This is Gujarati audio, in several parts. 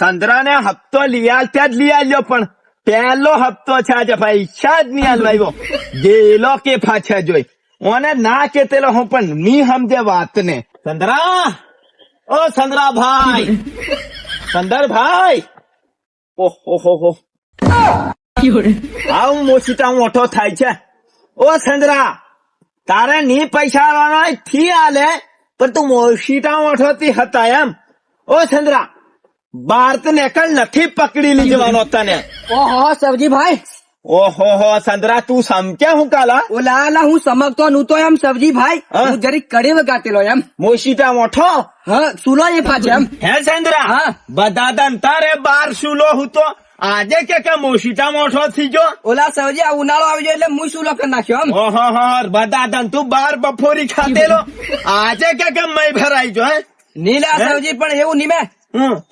સંદ્રા ને હપ્તો લઈ આલતા જ લઈ આલ્યો, પણ પહેલો હપ્તો છે આજે પૈસા જ નહીં આલવાયો. ગેલો કે પાછા જોઈ ઓને ના કેતેલો હું પણ ની સમજે વાત ને. સંદ્રા, ઓ સંદ્રાભાઈ, સંદરભાઈ, ઓહો આવું મોચીટા મોટો થાય છે. ઓ સંદ્રા, તારે ની પૈસા આલવાના થી આલે, પણ તું મોચીટા મોટો થી હતા એમ. ઓ સંદ્રા, બાર તો નેકળ નથી પકડી લઈ જવાનો તને. ઓહો સબજીભાઈ, ઓહો સંદ્રા, તું સમજે હું કાલા? ઓલા હું સમજતો નહોતો એમ સબજીભાઈ, હા? હું જરીક કડી વગાટેલો એમ. મોચીટા મોટો હા સુલો એ પાછે એમ. હે સંદ્રા? હા. બધા દંતારે બાર સુલો હું તો આજે કે મોચીટા મોટો થઈ ગયો. ઓલા સબજી આ ઉનાળો આવી ગયો એટલે હું સુલો કરી નાખ્યો એમ. ઓહો બધા દન તું બાર બફોરી ખાતેલો આજે કે મય ભરાઈ જો. હે નીલા હે? સબજી પણ એવું નહીં મેં.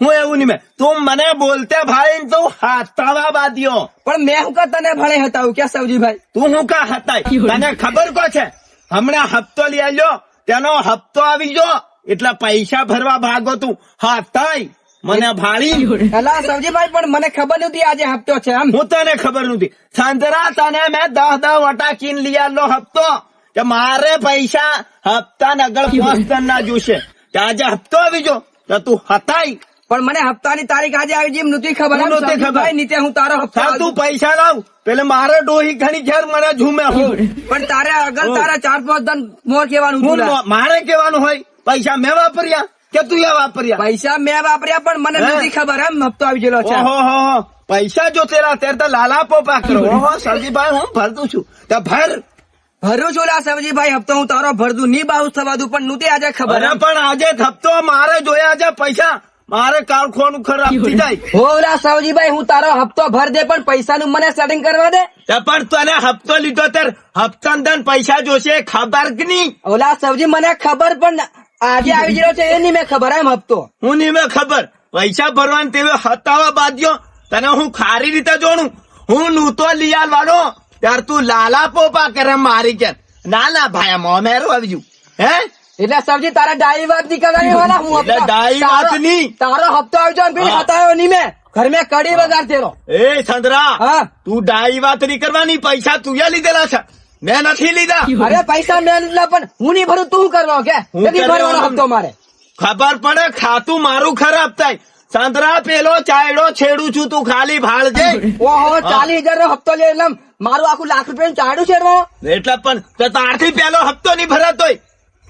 હું એવું નહીં મેં તું મને બોલતે ભાઈ ને તું હાથાવા બાદ્યો. પણ મેં હું તને ભણે હતા કે સબજીભાઈ? તું હું કા હતા? તને ખબર કો છે હમણાં હપ્તો લઈ આવ્યો, તેનો હપ્તો આવી ગયો એટલે પૈસા ભરવા ભાગો તું હાથાય મને ભાળી. એલા સબજીભાઈ પણ મને ખબર નહોતી આજે હપ્તો છે એમ. હું તને ખબર નથી. સંતરા તને મેં 10 વટા કીન લઈ આવેલો હપ્તો કે મારે પૈસા હપ્તા ને આગળ 5 ટન ના જોશે. આજે હપ્તો આવી ગયો તો તું હતાય. પણ મને હપ્તાની તારીખ આજે આવી જેમ નહોતી ખબર એમ. નહોતી ખબર. સબજીભાઈ, નીચે હું તારો હપ્તો ચાલ તું પૈસા લાવ, પેલે મારે ડોહી ઘણી ઘેર મને ઝૂમે હું. પણ તારે આગળ તારા 4-5 દન મોર કહેવાનું હતું લા. મારે કેવાનું હોય પૈસા મેં વાપર્યા કે તું એ વાપર્યા? પૈસા મેં વાપર્યા પણ મને હે? નથી ખબર એમ હપ્તો આવી ગયેલો છે. ઓહો પૈસા જોતેલા ત્યારે તો લાલા પોપા કરો. ઓહો સરજીભાઈ, હું ભરતું છું તો ભર. ભરું છું લા સબજીભાઈ હપ્તો હું તારો ભરતું ની બાઉસ થવા દઉં પણ નહોતી આજે ખબર અરે એમ. પણ આજે હપ્તો મારે જોયા છે પૈસા, મારે કારખોનું ખરાબ થઈ જાય. હો લા સબજીભાઈ હું તારો હપ્તો ભર દે પણ પૈસાનું મને સેટિંગ કરવા દે. તે પણ તને હપ્તો લીધો ત્યારે હપ્તા દન પૈસા જોશે ખબર કે નહીં? ઓલા સબજી મને ખબર પણ આજે આવી ગયેલો છે એ નહીં મેં ખબર એમ હપ્તો. હું નહીં મેં ખબર. પૈસા ભરવાનું તેવે હતાવા બાદ્યો તને હું ખારી રીતે જોણું. હું નૂતો લઈ આલવાનો ત્યારે તું લાલા પોપા કરે મારી કે ના ભાઈ મોમેરું આવી ગયું. હે એટલે સબજી તારા ડાઈ વાત નહીં કરવાની વાલા હું એટલે હપ્તો. ડાઈ વાત નહીં. તારો હપ્તો આવી જાય પેલી હા. હતાયો નહીં મેં ઘર મેં કડી વગાડતેલો. એ સંદરા, હા તું ડાઈ વાત નહીં કરવાની. પૈસા તું લીધેલા છે, મેં નથી લીધા. અરે પૈસા મેં લીધા પણ હું નહીં ભરું તું કરવાનો કે હું નથી ભરવાનો કરવાનો. હપ્તો મારે. ખબર પડે ખાતું મારું ખરાબ થાય. સંતરા પેલો ચાયડો છેડું છું, તું ખાલી ભાળ જઈ. ઓહો 40,000 નો હપ્તો લે એટલે મારું આખું લાખ રૂપિયા ચાડું છે એટલે પણ તે તારથી પેલો હપ્તો નહીં ભરાતોય.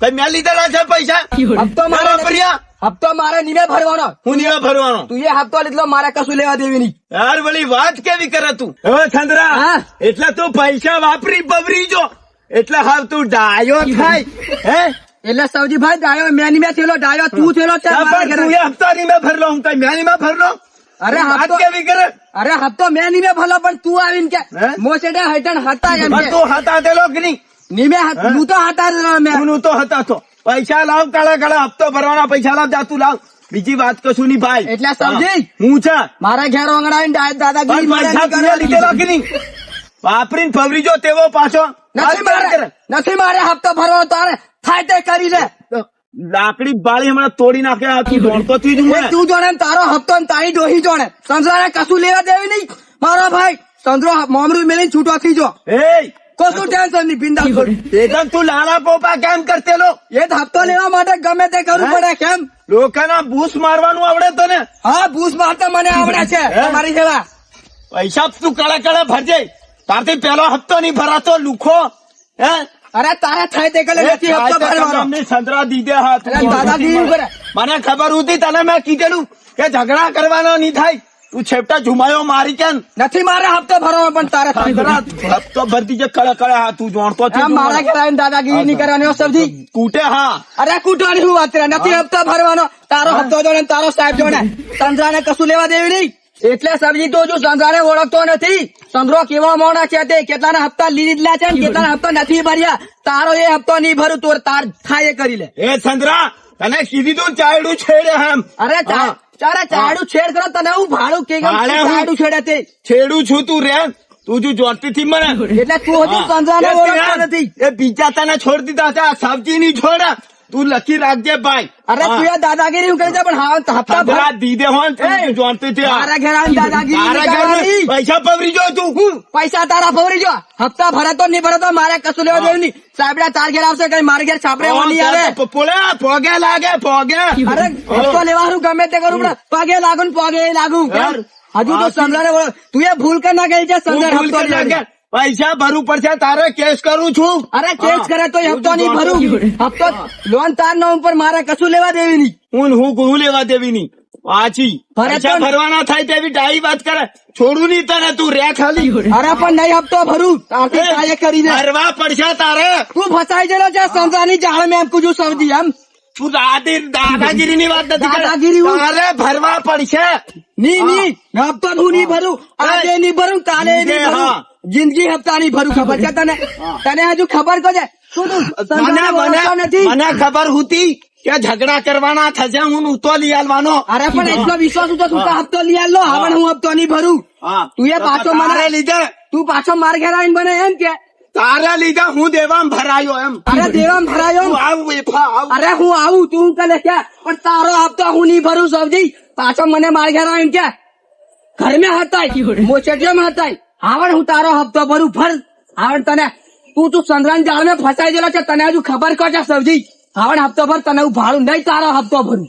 કઈ મેં લીધેલા છે પૈસા? હપ્તો મેં મારે વાપર્યા? હપ્તો મારે નીમે ભરવાનો. હું નહીં ભરવાનો. તું એ હપ્તો લીધો મારે કશું લેવા દેવી નહીં. યાર વળી વાત કેવી કરે તું? હવે ચંદ્રા, હા. એટલે તું પૈસા વાપરી બબરી જો એટલે હાલ તું ડાયો થાય. હે એટલે સૌજીભાઈ ડાયો મેં નીમે થયેલો ડાયો તું થયેલો છે મારા પણ ઘરે. તું એ હપ્તા નહીં મેં ભરલો, હું કઈ મેં નહીં મેં ભરલો. અરે વાત હપ્તો કેવી કરે? અરે હપ્તો મેં નીમે ભરલો પણ તું આવીને કે હે? મોસેડા હેઠળ હતા એમ પણ કે. તું હતા દેલો કે નહીં? નીમે હું તો હતા જ મેં. તું તો હતા તો પૈસા લાવ, કાળા હપ્તો ભરવાના પૈસા લાવ, જા તું લાવ. બીજી વાત કશું નહીં ભાઈ. એટલે સમજી? હા, હું છે મારા ઘેર ઓંગણાવીને દાદાગીરી પણ પૈસા તું લીધેલા કે નહીં? વાપરીને ફવરી જો તેવો પાછો નથી મારે નથી મારે હપ્તો ભરવાનો તારે થાય તે કરી લે. લાકડી બાળી હમણાં તોડી નાખે. આ તું દોડતો થઈ જ એ તું જોડે ને તારો હપ્તો ને તારી ડોહી જોડે સંજોને કશું લેવા દેવી નહીં. મારો ભાઈ સંજરો મોમરું મેળીને છૂટો થઈ જો. એ કશું ટેન્શન નહીં બિંદાસ કર. એકદમ તું લાલા પોપા કેમ કરતેલો? એ જ હપ્તો લેવા માટે ગમે તે કરવું હે? પડે કેમ? લોકોના બૂસ મારવાનું આવડે તને? હા ભૂસ મારતા મને આવડે છે હે? તમારી જેવા. પૈસા તું કળા ભરજે. તારથી પેલો હપ્તો નહીં ભરાતો લુખો. હે અરે તારે થાય તે કલે નથી હપ્તો ભરવાનો. સંતરા દીધે હાથ. અરે દાદાગીરી કરે. મને ખબર હતી તને મેં કીધેલું કે ઝઘડા કરવાનો નહીં થાય. તું છેપટા ઝુમાયો મારી કેમ? નથી મારે હપ્તો ભરવાનો પણ તારે થાય. સંતરા હપ્તો ભરતી જે કળા હાથ તું જોણતો આ મારા ઘેર આવીને દાદાગીરી નહીં કરવાની હો સબજી. કૂટે. હા અરે કૂટવાની શું વાત કરે? નથી હપ્તો ભરવાનો. તારો હપ્તો જોડે ને તારો સાહેબ જોડે સંજરાને કશું લેવા દેવી નહીં. એટલે સબજી તો હજુ સંજરાને ઓળખતો નથી. સંજરો કેવો મોણા છે તે કેટલાના હપ્તા લીધેલા છે ને કેટલાના હપ્તા નથી ભર્યા. તારો એ હપ્તો નહીં ભરું તો તાર થાય એ કરી લે. એ ચંદ્રા, તને કીધી તું ચાયડું છેડે એમ. અરે હા. ચારે ચાડું છેડ કરો તને હું ભાડું કે ભાડે હું- ચાડું છેડે તે. છેડું છું તું રે. તું જો જોડતી થી મને એટલે તું હજુ સંજરાને ઓળખતો નથી. એ બીજા તને છોડ દીધા હતા, સબ્જી ની છોડ. તું લખી રાખજે ભાઈ. અરે તું યાર દાદાગીરી કરે છે પણ હા હપ્તા ભર પંદરા દીધે હોય ને તું જાણતી હતી. તારા ઘેર આવીને દાદાગીરી તારા નહીં ઘરમાં કરવાની. પૈસા પવરી જો તું. પૈસા તારા ફવરી જો હપ્તા ભરતો નહીં ભરતો મારે કશું લેવા દેવું નહીં. સાહેબડા તાર ઘેર આવશે કઈ મારે ઘેર છાપરે નહીં આવે. પોલે પોગે લાગે પોગે. અરે હપ્તો લેવાનું ગમે તે કરું પણ પગે લાગુ ને પગે લાગુ યાર. હજુ તો સમજાને તું એ ભૂલ કર ના ગઈ છે તું સમજાને ભૂલ હપ્તો કરી લેવા. નાખે. પૈસા ભરવું પડશે તારે કેસ કરું છું. અરે કેસ કરે તો હપ્તો નહીં ભરું. હપ્તો લોન તાર નામ ઉપર મારે કશું લેવા દેવી નહીં. હું લેવા દેવી નહીં પાછી. ભરે તો પૈસા ભરવાના થાય તેવી ડાઈ વાત કરે. છોડું નહીં તને તું રે ખાલી. અરે પણ નહીં હપ્તો ભરું તારથી કાંઈ કરીને ભરવા પડશે તારે. તું ફસાઈ ગયેલો છે સંસારની જાળ મેં એમ કુછું સમજી એમ તું દાદાગીરી ની વાત નથી કરતી. દાદાગીરી હું- તારે ભરવા પડશે. નહીં હપ્તો હું નહીં ભરું આજે નહીં ભરું કાલે નહીં ભરું હા. જિંદગી હપ્તા નહીં ભરું ખબર છે તને તને હજુ ખબર તો છે શું તું સંસારને ઓળખતો નથી મને ખબર હતી કે ઝઘડા કરવાના થશે. હું ઉતો લઈ આલવાનો. અરે પણ એટલો વિશ્વાસ હતો તું તો હપ્તો લઈ આલો હવે હું હપ્તો નહીં ભરું હા. તું એ પાછો તારે મને લીધે તું પાછો માર ઘેર આવીને બને એમ કે તારા લીધે હું દેવામાં ભરાયો એમ. અરે દેવામ ભરાયો તું આવ વેફા આવ. અરે હું આવું તું કલે કે પણ તારો હપ્તો હું નહીં ભરું સૌજી પાછો મને માર ઘેર આવીને કે ઘર में હતા મોચેટીઓ में હતા આવડ હું તારો હપ્તો ભરું ભર આવડ તને તું સંદ્રાન જાળ में ફસાઈ ગયેલો છે તને હજુ ખબર કહો છે સૌજી આવડ હપ્તો ભર તને હું ભાડું નહીં તારો હપ્તો ભરું